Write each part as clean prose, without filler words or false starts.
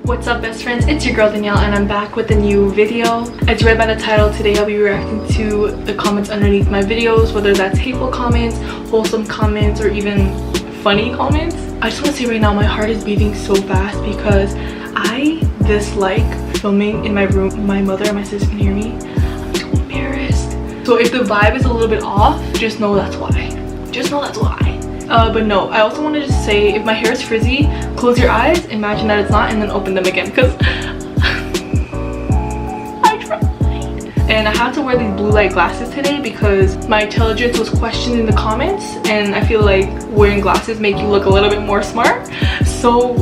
What's up, best friends? It's your girl Danielle and I'm back with a new video. As you read by the title, today I'll be reacting to the comments underneath my videos, whether that's hateful comments, wholesome comments, or even funny comments. I just want to say right now, my heart is beating so fast because I dislike filming in my room. My mother and my sister can hear me. I'm too embarrassed. So if the vibe is a little bit off, just know that's why. Just know that's why. But no, I also wanted to say, if my hair is frizzy, close your eyes, imagine that it's not, and then open them again, because I tried. And I have to wear these blue light glasses today because my intelligence was questioned in the comments, and I feel like wearing glasses make you look a little bit more smart. So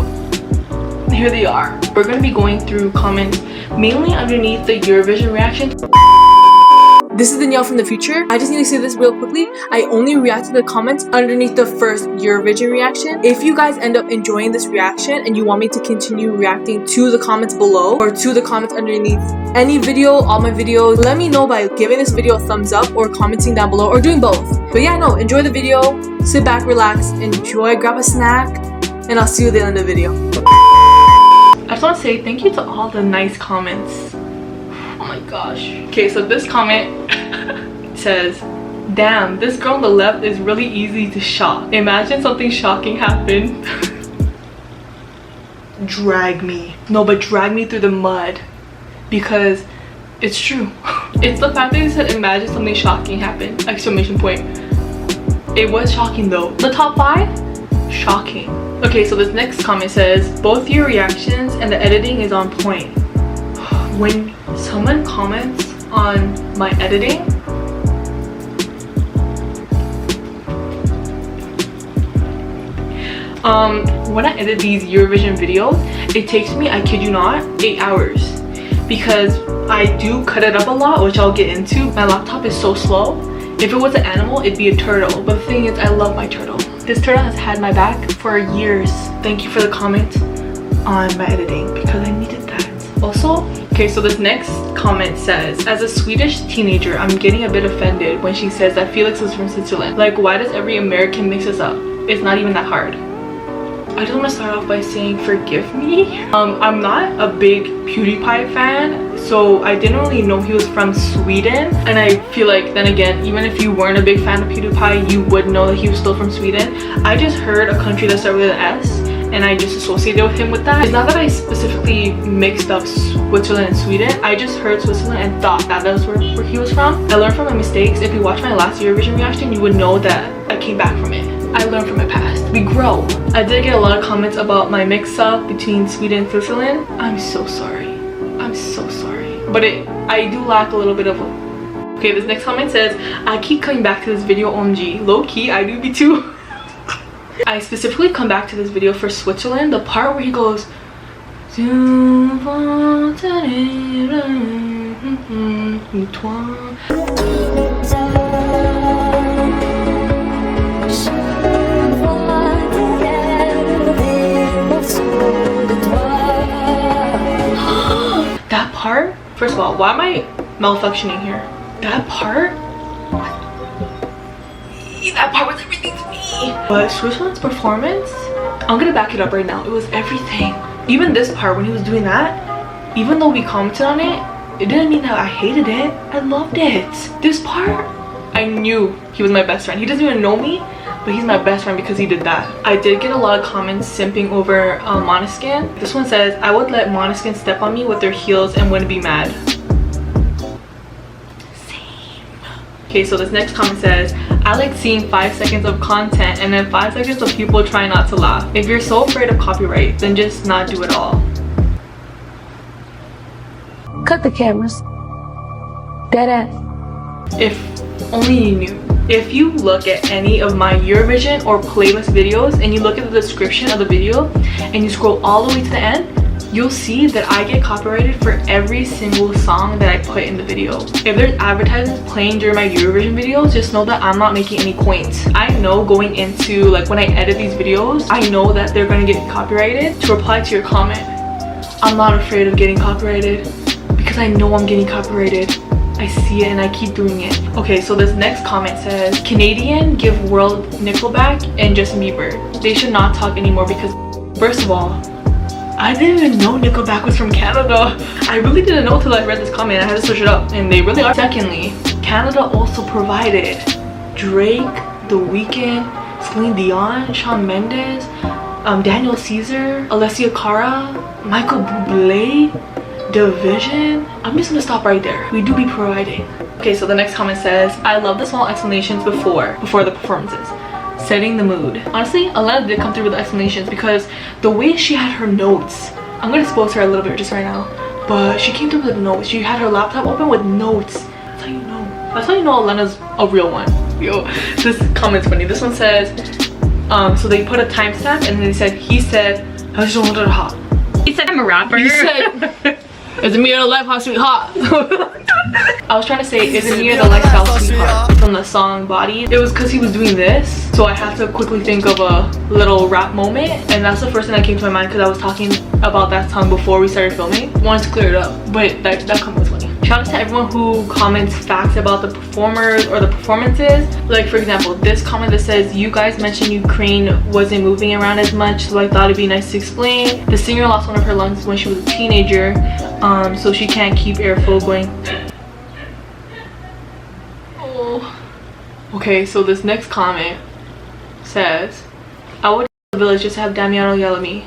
here they are. We're going to be going through comments mainly underneath the Eurovision reaction. This is Danielle from the future. I just need to say this real quickly. I only react to the comments underneath the first Eurovision reaction. If you guys end up enjoying this reaction and you want me to continue reacting to the comments below or to the comments underneath any video, all my videos, let me know by giving this video a thumbs up or commenting down below or doing both. But yeah, no, enjoy the video. Sit back, relax, enjoy, grab a snack, and I'll see you at the end of the video. I just want to say thank you to all the nice comments. Oh my gosh. Okay, so this comment says, damn, this girl on the left is really easy to shock. Imagine something shocking happened. Drag me. No, but drag me through the mud. Because it's true. It's the fact that you said imagine something shocking happened. Exclamation point. It was shocking though. The top 5? Shocking. Okay, so this next comment says, both your reactions and the editing is on point. When someone comments on my editing, when I edit these Eurovision videos, it takes me, I kid you not, 8 hours because I do cut it up a lot, which I'll get into. My laptop is so slow. If it was an animal, it'd be a turtle, but the thing is, I love my turtle. This turtle has had my back for years. Thank you for the comment on my editing because I needed that. Also, okay, so this next comment says, as a Swedish teenager, I'm getting a bit offended when she says that Felix is from Switzerland. Like, why does every American mix us up? It's not even that hard. I just want to start off by saying forgive me. I'm not a big PewDiePie fan, so I didn't really know he was from Sweden. And I feel like, then again, even if you weren't a big fan of PewDiePie, you would know that he was still from Sweden. I just heard a country that started with an S, and I just associated with him with that. It's not that I specifically mixed up Switzerland and Sweden. I just heard Switzerland and thought that was where he was from. I learned from my mistakes. If you watch my last Eurovision reaction, you would know that I came back from it. I learned from my past. We grow. I did get a lot of comments about my mix-up between Sweden and Switzerland. I'm so sorry. I'm so sorry. But I do lack a little bit of a... Okay, this next comment says, I keep coming back to this video, OMG. Low-key, I do be too. I specifically come back to this video for Switzerland, the part where he goes, that part, first of all, why am I malfunctioning here? That part was everything to me. But Switzerland's performance, I'm gonna back it up right now, it was everything. Even this part when he was doing that, even though we commented on it, it didn't mean that I hated it. I loved it. This part, I knew he was my best friend. He doesn't even know me, but he's my best friend because he did that. I did get a lot of comments simping over Måneskin. This one says, I would let Måneskin step on me with their heels and wouldn't be mad. Same. Okay, so this next comment says, I like seeing 5 seconds of content and then 5 seconds of people trying not to laugh. If you're so afraid of copyright, then just not do it all. Cut the cameras. Dead ass. If only you knew. If you look at any of my Eurovision or playlist videos and you look at the description of the video and you scroll all the way to the end, you'll see that I get copyrighted for every single song that I put in the video. If there's advertisements playing during my Eurovision videos, just know that I'm not making any coins. I know going into, like, when I edit these videos, I know that they're gonna get copyrighted. To reply to your comment, I'm not afraid of getting copyrighted because I know I'm getting copyrighted. I see it and I keep doing it. Okay, so this next comment says, Canadian give world Nickelback and Justin Bieber. They should not talk anymore because, first of all, I didn't even know Nickelback was from Canada. I really didn't know till I read this comment. I had to search it up, and they really are. Secondly, Canada also provided Drake, The Weeknd, Celine Dion, Shawn Mendes, Daniel Caesar, Alessia Cara, Michael Bublé, Division. I'm just gonna stop right there. We do be providing. Okay, so the next comment says, I love the small explanations before the performances. Setting the mood. Honestly, Alena did come through with the explanations because the way she had her notes, I'm gonna expose her a little bit just right now, but she came through with notes. She had her laptop open with notes. That's how you know. That's how you know Alena's a real one. Yo, this comment's funny. This one says, so they put a timestamp and then they said, he said, I just wanted it hot. He said I'm a rapper. He said, is it me or the life hot sweet hot? I was trying to say, is it me or the lifestyle sweetheart from the song Body? It was because he was doing this, so I had to quickly think of a little rap moment, and that's the first thing that came to my mind because I was talking about that song before we started filming. Wanted to clear it up, but that comment was funny. Shout out to everyone who comments facts about the performers or the performances. Like for example, this comment that says, you guys mentioned Ukraine wasn't moving around as much, so I thought it'd be nice to explain. The singer lost one of her lungs when she was a teenager, so she can't keep airflow going. Oh. Okay, so this next comment says, I would the village just to have Damiano yell at me.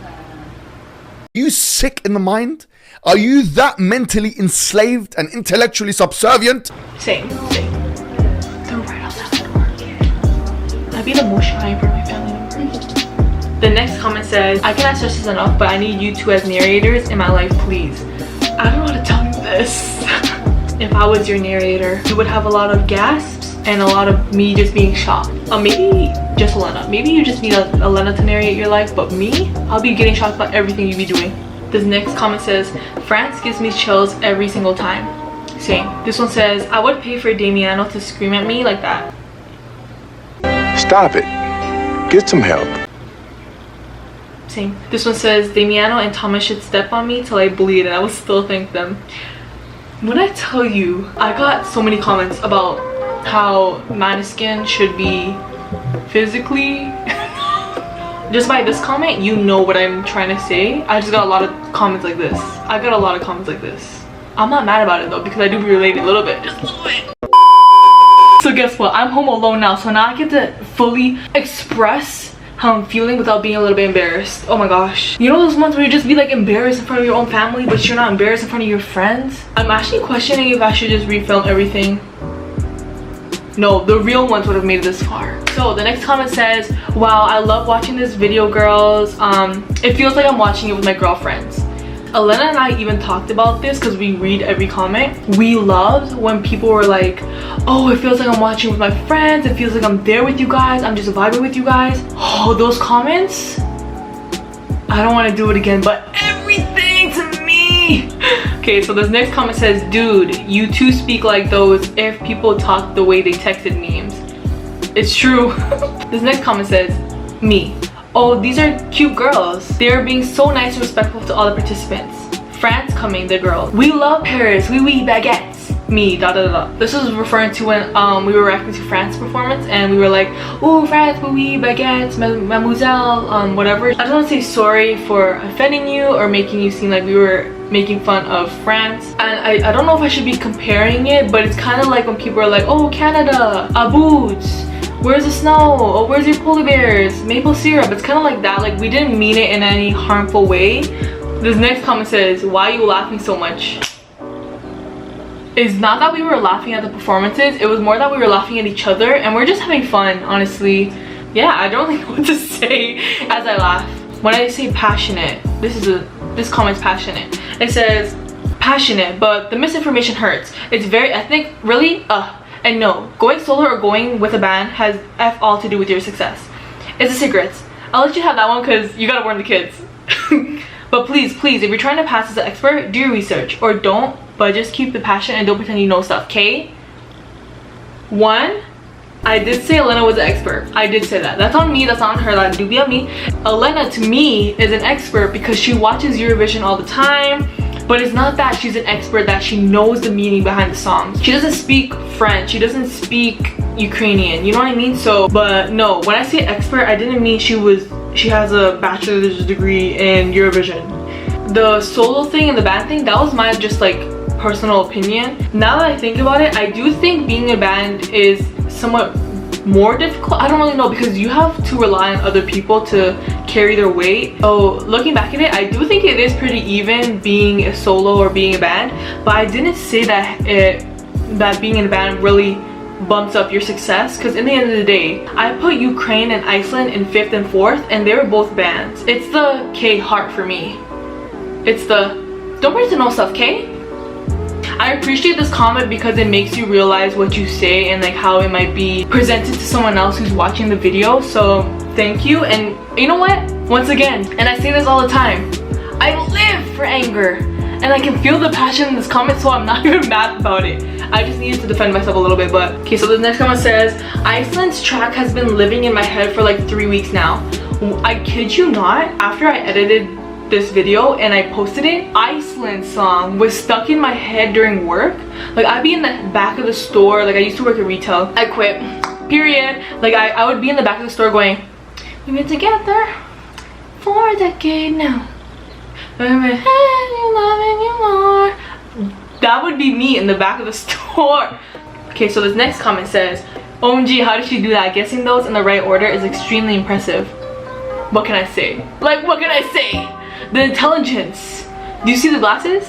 Are you sick in the mind? Are you that mentally enslaved and intellectually subservient? Same. They're right outside the door. I'd be the most shy for my family members. The next comment says, I cannot stress this enough, but I need you two as narrators in my life, please. I don't know how to tell you this. If I was your narrator, you would have a lot of gasps and a lot of me just being shocked. Maybe just Alena. Maybe you just need Alena to narrate your life, but me, I'll be getting shocked about everything you be doing. This next comment says, France gives me chills every single time. Same. This one says, I would pay for Damiano to scream at me like that. Stop it. Get some help. Same. This one says, Damiano and Thomas should step on me till I bleed, and I will still thank them. When I tell you, I got so many comments about how Maneskin should be physically. Just by this comment, you know what I'm trying to say. I just got a lot of comments like this. I got a lot of comments like this. I'm not mad about it though, because I do relate a little bit. Just a little bit. So guess what? I'm home alone now, so now I get to fully express how I'm feeling without being a little bit embarrassed. Oh my gosh. You know those months where you just be like embarrassed in front of your own family, but you're not embarrassed in front of your friends? I'm actually questioning if I should just refilm everything. No, the real ones would have made it this far. So the next comment says, wow, I love watching this video, girls. It feels like I'm watching it with my girlfriends. Alena and I even talked about this because we read every comment. We loved when people were like, oh, it feels like I'm watching with my friends. It feels like I'm there with you guys. I'm just vibing with you guys. Oh, those comments. I don't want to do it again, but everything to me. Okay, so this next comment says, dude, you two speak like those if people talk the way they texted memes. It's true. This next comment says, me. Oh, these are cute girls. They're being so nice and respectful to all the participants. France coming, the girl. We love Paris, oui baguettes. Me, da da da. This was referring to when we were reacting to France's performance and we were like, oh, France, oui baguettes, mademoiselle, whatever. I just want to say sorry for offending you or making you seem like we were making fun of France. And I don't know if I should be comparing it, but it's kind of like when people are like, oh, Canada, boots. Where's the snow? Oh, where's your polar bears? Maple syrup. It's kind of like that. Like, we didn't mean it in any harmful way. This next comment says, why are you laughing so much? It's not that we were laughing at the performances. It was more that we were laughing at each other. And we're just having fun, honestly. Yeah, I don't really know what to say as I laugh. When I say passionate, this comment's passionate. It says, passionate, but the misinformation hurts. It's very ethnic. Really? And no, going solo or going with a band has F all to do with your success. It's the cigarettes. I'll let you have that one because you gotta warn the kids. But please, if you're trying to pass as an expert, do your research. Or don't, but just keep the passion and don't pretend you know stuff, okay? 1, I did say Alena was an expert. I did say that. That's on me, that's on her, that do be on me. Alena, to me, is an expert because she watches Eurovision all the time. But it's not that she's an expert, that she knows the meaning behind the songs. She doesn't speak French, she doesn't speak Ukrainian, you know what I mean? So, but no, when I say expert, I didn't mean she was she has a bachelor's degree in Eurovision. The solo thing and the band thing, that was my just like personal opinion. Now that I think about it, I do think being a band is somewhat more difficult. I don't really know, because you have to rely on other people to carry their weight. So looking back at it, I do think it is pretty even being a solo or being a band, but I didn't say that that being in a band really bumps up your success, because in the end of the day, I put Ukraine and Iceland in 5th and 4th, and they were both bands. It's the K heart for me. It's the don't break the no stuff, K. I appreciate this comment because it makes you realize what you say and like how it might be presented to someone else who's watching the video. So thank you. And you know what? Once again, and I say this all the time, I live for anger. And I can feel the passion in this comment, so I'm not even mad about it. I just needed to defend myself a little bit. But okay, so the next comment says, Iceland's track has been living in my head for like 3 weeks now. I kid you not, after I edited this video and I posted it, Iceland song was stuck in my head during work. Like I'd be in the back of the store, like I used to work at retail. I quit, period. Like I would be in the back of the store going, we've been together for a decade now. That would be me in the back of the store. Okay, so this next comment says, OMG, how did she do that? Guessing those in the right order is extremely impressive. What can I say? Like, what can I say? The intelligence. Do you see the glasses?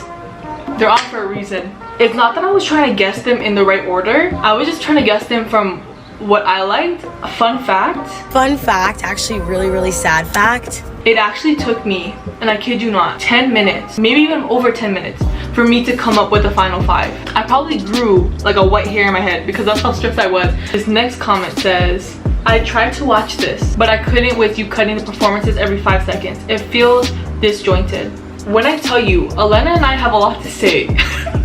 They're on for a reason. It's not that I was trying to guess them in the right order. I was just trying to guess them from what I liked. A fun fact. Fun fact, actually really sad fact. It actually took me, and I kid you not, 10 minutes, maybe even over 10 minutes, for me to come up with the final 5. I probably grew like a white hair in my head because that's how stressed I was. This next comment says, I tried to watch this, but I couldn't with you cutting the performances every 5 seconds. It feels disjointed. When I tell you, Elena and I have a lot to say.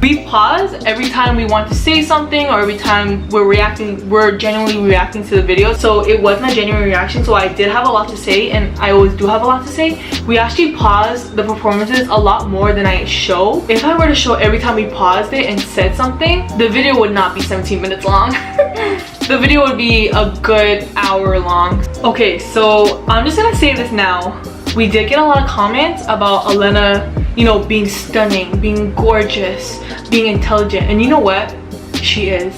We pause every time we want to say something, or every time we're genuinely reacting to the video. So it was my genuine reaction, so I did have a lot to say, and I always do have a lot to say. We actually pause the performances a lot more than I show. If I were to show every time we paused it and said something, the video would not be 17 minutes long. The video would be a good hour long. Okay, so I'm just gonna say this now. We did get a lot of comments about Elena, you know, being stunning, being gorgeous, being intelligent, and you know what? She is.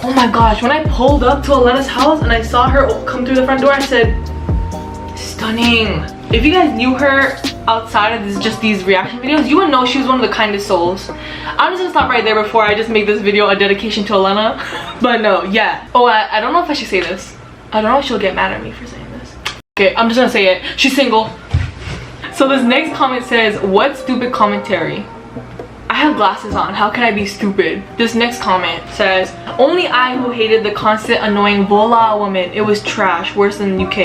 Oh my gosh, when I pulled up to Elena's house and I saw her come through the front door, I said, stunning. If you guys knew her outside of just these reaction videos, you would know she was one of the kindest souls. I'm just gonna stop right there before I just make this video a dedication to Elena. But no, yeah. Oh, I don't know if I should say this. I don't know if she'll get mad at me for saying this. Okay, I'm just gonna say it. She's single. So this next comment says, what stupid commentary? I have glasses on, how can I be stupid? This next comment says, only I who hated the constant annoying voila woman. It was trash, worse than the UK.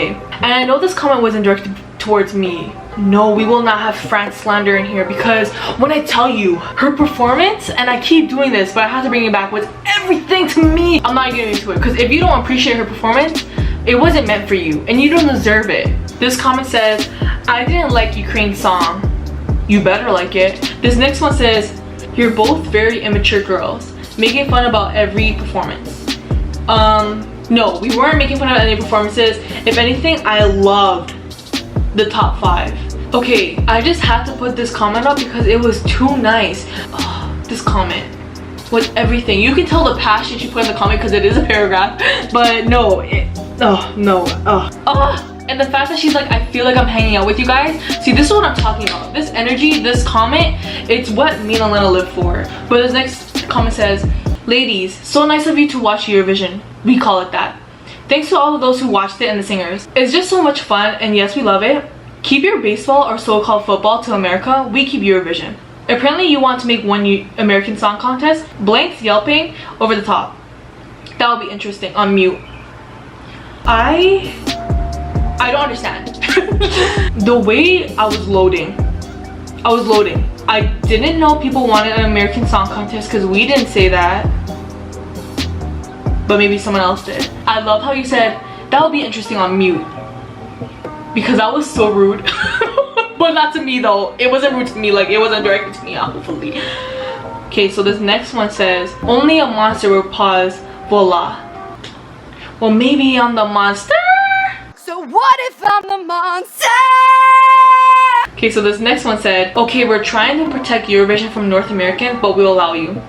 And I know this comment wasn't directed towards me. No, we will not have France slander in here, because when I tell you her performance, and I keep doing this but I have to bring it back, was everything to me. I'm not getting into it, because if you don't appreciate her performance, it wasn't meant for you and you don't deserve it. This comment says, I didn't like Ukraine's song. You better like it. This next one says, you're both very immature girls, making fun about every performance. No, we weren't making fun of any performances. If anything, I loved the top 5. Okay, I just had to put this comment up because it was too nice. Oh, this comment was everything. You can tell the passion she put in the comment because it is a paragraph, but no, and the fact that she's like, I feel like I'm hanging out with you guys. See, this is what I'm talking about. This energy, this comment, it's what me and Elena live for. But this next comment says, ladies, so nice of you to watch Eurovision. We call it that. Thanks to all of those who watched it and the singers. It's just so much fun, and yes, we love it. Keep your baseball or so-called football to America. We keep Eurovision. Apparently you want to make one American Song Contest. Blank's yelping over the top. That would be interesting. On mute. I don't understand. The way I was loading. I didn't know people wanted an American Song Contest because we didn't say that. But maybe someone else did. I love how you said, that would be interesting on mute. Because that was so rude. But not to me though. It wasn't rude to me, like it wasn't directed to me, hopefully. Okay, so this next one says, only a monster will pause, voila. Well, maybe I'm the monster. So What if I'm the monster? Okay, so this next one said, okay, we're trying to protect Eurovision from North Americans, but we'll allow you.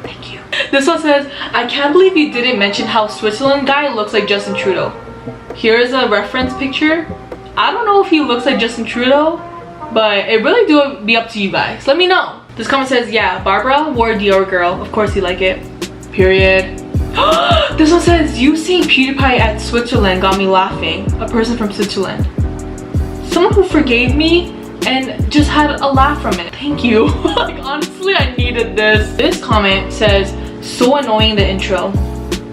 Thank you. This one says, I can't believe you didn't mention how Switzerland guy looks like Justin Trudeau. Here's a reference picture. I don't know if he looks like Justin Trudeau, but it really do be up to you guys. Let me know. This comment says, yeah, Barbara wore Dior girl. Of course you like it. Period. This one says, you seeing PewDiePie at Switzerland got me laughing. A person from Switzerland. Someone who forgave me and just had a laugh from it. Thank you. Like, honestly, I needed this. This comment says, so annoying the intro.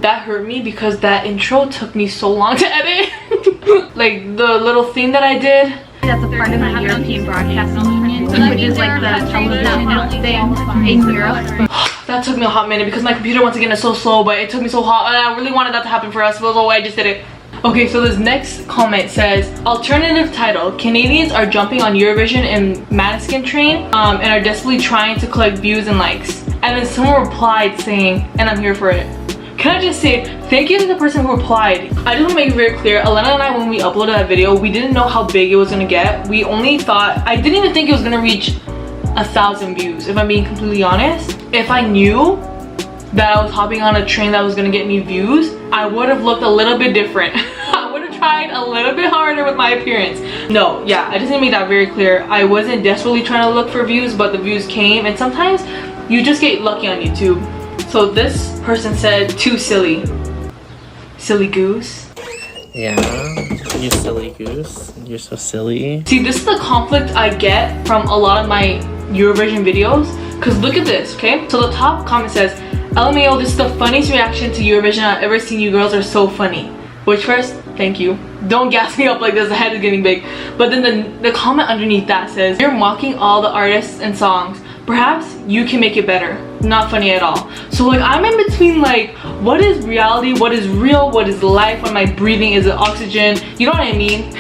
That hurt me because that intro took me so long to edit. Like the little thing that I did. That's a part of the European Broadcasting Union, which is like the television thing in Europe. That took me a hot minute because my computer once again is so slow, but it took me so hot and I really wanted that to happen for us, but oh, I just did it. Okay, so this next comment says, alternative title, Canadians are jumping on Eurovision and Maneskin train and are desperately trying to collect views and likes. And then someone replied saying, and I'm here for it. Can I just say, thank you to the person who replied. I just want to make it very clear, Elena and I, when we uploaded that video, we didn't know how big it was going to get. We only thought, I didn't even think it was going to reach 1,000 views, if I'm being completely honest. If I knew that I was hopping on a train that was going to get me views, I would have looked a little bit different. I would have tried a little bit harder with my appearance. No, yeah, I just need to make that very clear. I wasn't desperately trying to look for views, but the views came, and sometimes you just get lucky on YouTube. So this person said, too silly. Silly goose. Yeah, you silly goose. You're so silly. See, this is the conflict I get from a lot of my Eurovision videos. Because look at this, okay? So the top comment says, LMAO, this is the funniest reaction to Eurovision I've ever seen. You girls are so funny. Which first, thank you. Don't gas me up like this, the head is getting big. But then the comment underneath that says, you're mocking all the artists and songs. Perhaps you can make it better. Not funny at all. So like, I'm in between like, what is reality, what is real, what is life, when my breathing is oxygen, you know what I mean?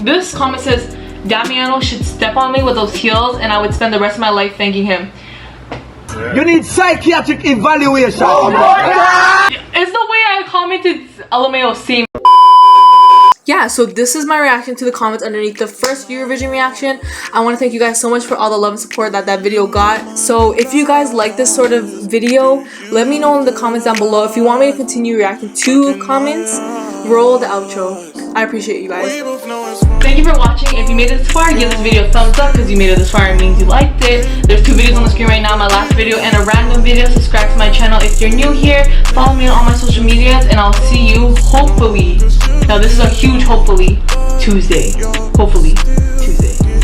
This comment says, Damiano should step on me with those heels and I would spend the rest of my life thanking him. You need psychiatric evaluation. Oh my God! It's the way I commented LMAO same. Yeah, so this is my reaction to the comments underneath the first Eurovision reaction. I want to thank you guys so much for all the love and support that video got. So if you guys like this sort of video, let me know in the comments down below. If you want me to continue reacting to comments, roll the outro. I appreciate you guys. Thank you for watching. If you made it this far, give this video a thumbs up because you made it this far. It means you liked it. There's 2 videos on the screen right now, my last video and a random video. Subscribe to my channel if you're new here. Follow me on all my social medias and I'll see you hopefully. Now this is a huge hopefully Tuesday. Hopefully Tuesday.